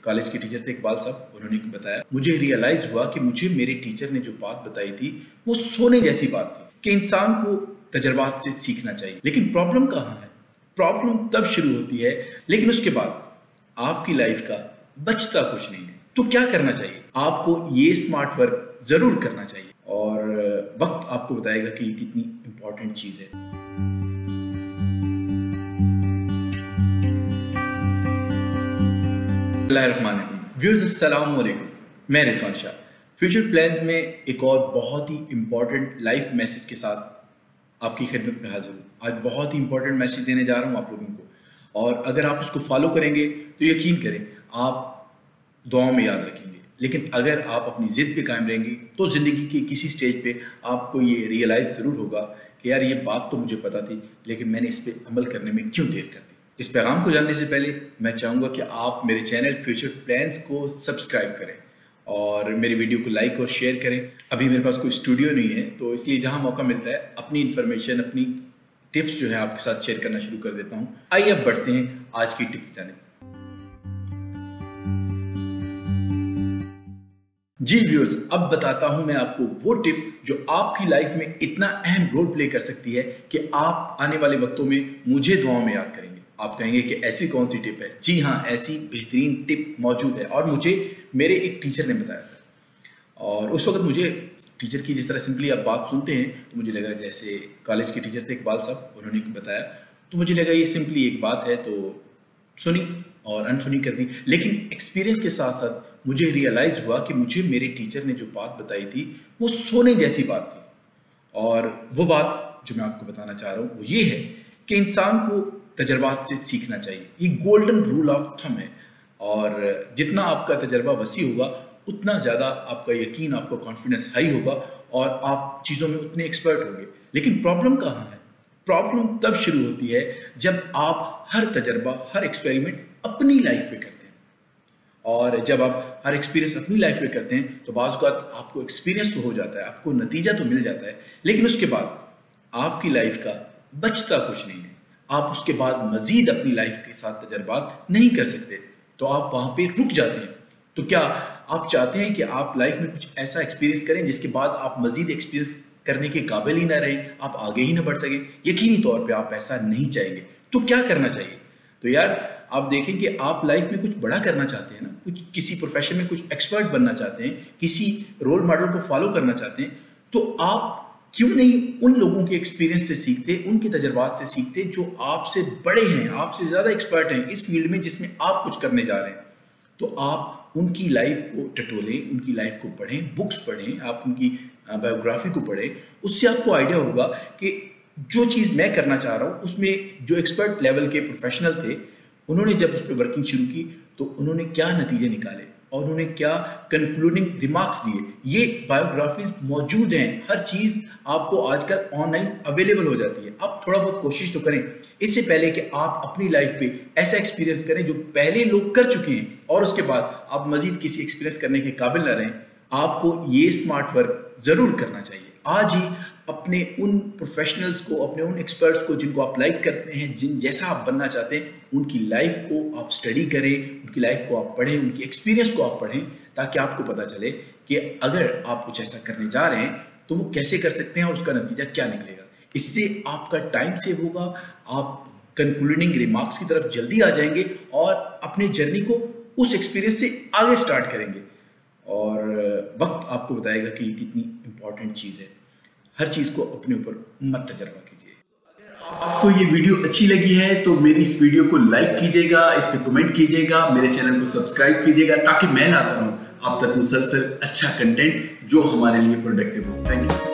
College के teacher थे इकबाल साहब, उन्होंने बताया, मुझे रियलाइज हुआ कि मुझे मेरे टीचर ने जो बात बताई थी वो सोने जैसी बात थी कि इंसान को तजर्बात से सीखना चाहिए। लेकिन प्रॉब्लम कहाँ है? प्रॉब्लम तब शुरू होती है लेकिन उसके बाद आपकी लाइफ का बचता कुछ नहीं है। तो क्या करना चाहिए? आपको ये स्मार्ट वर्क जरूर करना चाहिए और वक्त आपको बताएगा कि ये कितनी इंपॉर्टेंट चीज है। व्यूअर्स, अस्सलाम वालेकुम, मैं रिजवान शाह। फ्यूचर प्लान्स में एक और बहुत ही इंपॉर्टेंट लाइफ मैसेज के साथ आपकी खिदमत में हाजिर हूँ। आज बहुत ही इंपॉर्टेंट मैसेज देने जा रहा हूँ आप लोगों को, और अगर आप इसको फॉलो करेंगे तो यकीन करें आप दुआओं में याद रखेंगे। लेकिन अगर आप अपनी ज़िद पे कायम रहेंगे तो ज़िंदगी के किसी स्टेज पे आपको ये रियलाइज़ ज़रूर होगा कि यार ये बात तो मुझे पता थी लेकिन मैंने इस पर अमल करने में क्यों देर कर दी। इस पैगाम को जानने से पहले मैं चाहूँगा कि आप मेरे चैनल फ्यूचर प्लान्स को सब्सक्राइब करें और मेरी वीडियो को लाइक और शेयर करें। अभी मेरे पास कोई स्टूडियो नहीं है तो इसलिए जहाँ मौका मिलता है अपनी इन्फॉर्मेशन, अपनी टिप्स जो है आपके साथ शेयर करना शुरू कर देता हूँ। आइए अब बढ़ते हैं आज की टिप की जानिब। जी व्यूअर्स, अब बताता हूं मैं आपको वो टिप जो आपकी लाइफ में इतना अहम रोल प्ले कर सकती है कि आप आने वाले वक्तों में मुझे दुआओं में याद करेंगे। आप कहेंगे कि ऐसी कौन सी टिप है? जी हाँ, ऐसी बेहतरीन टिप मौजूद है और मुझे मेरे एक टीचर ने बताया था। और उस वक्त मुझे टीचर की जिस तरह सिंपली आप बात सुनते हैं तो मुझे लगा, जैसे कॉलेज के टीचर थे इकबाल साहब, उन्होंने बताया तो मुझे लगा ये सिंपली एक बात है, तो सुनी और अनसुनी कर दी। लेकिन एक्सपीरियंस के साथ साथ मुझे रियलाइज हुआ कि मुझे मेरे टीचर ने जो बात बताई थी वो सोने जैसी बात थी। और वो बात जो मैं आपको बताना चाह रहा हूँ वो ये है कि इंसान को तजर्बात से सीखना चाहिए। ये गोल्डन रूल ऑफ थंब है और जितना आपका तजर्बा वसी होगा उतना ज़्यादा आपका यकीन, आपका कॉन्फिडेंस हाई होगा और आप चीज़ों में उतने एक्सपर्ट होंगे। लेकिन प्रॉब्लम कहाँ है? प्रॉब्लम तब शुरू होती है जब आप हर तजर्बा, हर एक्सपेरिमेंट अपनी लाइफ पे करते हैं। और जब आप हर एक्सपीरियंस अपनी लाइफ में करते हैं तो बाज़ औक़ात आपको एक्सपीरियंस तो हो जाता है, आपको नतीजा तो मिल जाता है, लेकिन उसके बाद आपकी लाइफ का बचता कुछ नहीं है। आप उसके बाद मज़ीद अपनी लाइफ के साथ तजर्बात नहीं कर सकते, तो आप वहाँ पे रुक जाते हैं। तो क्या आप चाहते हैं कि आप लाइफ में कुछ ऐसा एक्सपीरियंस करें जिसके बाद आप मज़ीद एक्सपीरियंस करने के काबिल ही ना रहें, आप आगे ही ना बढ़ सकें? यकीनी तौर पे आप ऐसा नहीं चाहेंगे। तो क्या करना चाहिए? तो यार आप देखें कि आप लाइफ में कुछ बड़ा करना चाहते हैं ना, कुछ किसी प्रोफेशन में कुछ एक्सपर्ट बनना चाहते हैं, किसी रोल मॉडल को फॉलो करना चाहते हैं, तो आप क्यों नहीं उन लोगों के एक्सपीरियंस से सीखते, उनके तजर्बात से सीखते जो आपसे बड़े हैं, आपसे ज़्यादा एक्सपर्ट हैं इस फील्ड में जिसमें आप कुछ करने जा रहे हैं। तो आप उनकी लाइफ को टटोलें, उनकी लाइफ को पढ़ें, बुक्स पढ़ें, आप उनकी बायोग्राफी को पढ़ें। उससे आपको आइडिया होगा कि जो चीज़ मैं करना चाह रहा हूँ उसमें जो एक्सपर्ट लेवल के प्रोफेशनल थे उन्होंने जब उस पर वर्किंग शुरू की तो उन्होंने क्या नतीजे निकाले और उन्होंने क्या कंक्लूडिंग रिमार्क्स दिए। ये बायोग्राफीज मौजूद हैं, हर चीज़ आपको आजकल ऑनलाइन अवेलेबल हो जाती है। आप थोड़ा बहुत कोशिश तो करें इससे पहले कि आप अपनी लाइफ पे ऐसा एक्सपीरियंस करें जो पहले लोग कर चुके हैं और उसके बाद आप मजीद किसी एक्सपीरियंस करने के काबिल ना रहें। आपको ये स्मार्ट वर्क ज़रूर करना चाहिए। आज ही अपने उन प्रोफेशनल्स को, अपने उन एक्सपर्ट्स को जिनको आप लाइक करते हैं, जिन जैसा आप बनना चाहते हैं, उनकी लाइफ को आप स्टडी करें, उनकी लाइफ को आप पढ़ें, उनकी एक्सपीरियंस को आप पढ़ें, ताकि आपको पता चले कि अगर आप कुछ ऐसा करने जा रहे हैं तो वो कैसे कर सकते हैं और उसका नतीजा क्या निकलेगा। इससे आपका टाइम सेव होगा, आप कंक्लूडिंग रिमार्क्स की तरफ जल्दी आ जाएंगे और अपने जर्नी को उस एक्सपीरियंस से आगे स्टार्ट करेंगे। और वक्त आपको बताएगा कि ये कितनी इंपॉर्टेंट चीज़ है। हर चीज़ को अपने ऊपर मत तजर्बा कीजिए। अगर आपको ये वीडियो अच्छी लगी है तो मेरी इस वीडियो को लाइक कीजिएगा, इस पर कमेंट कीजिएगा, मेरे चैनल को सब्सक्राइब कीजिएगा ताकि मैं लाता रहूँ आप तक मुसलसल अच्छा कंटेंट जो हमारे लिए प्रोडक्टिव हो। Thank you.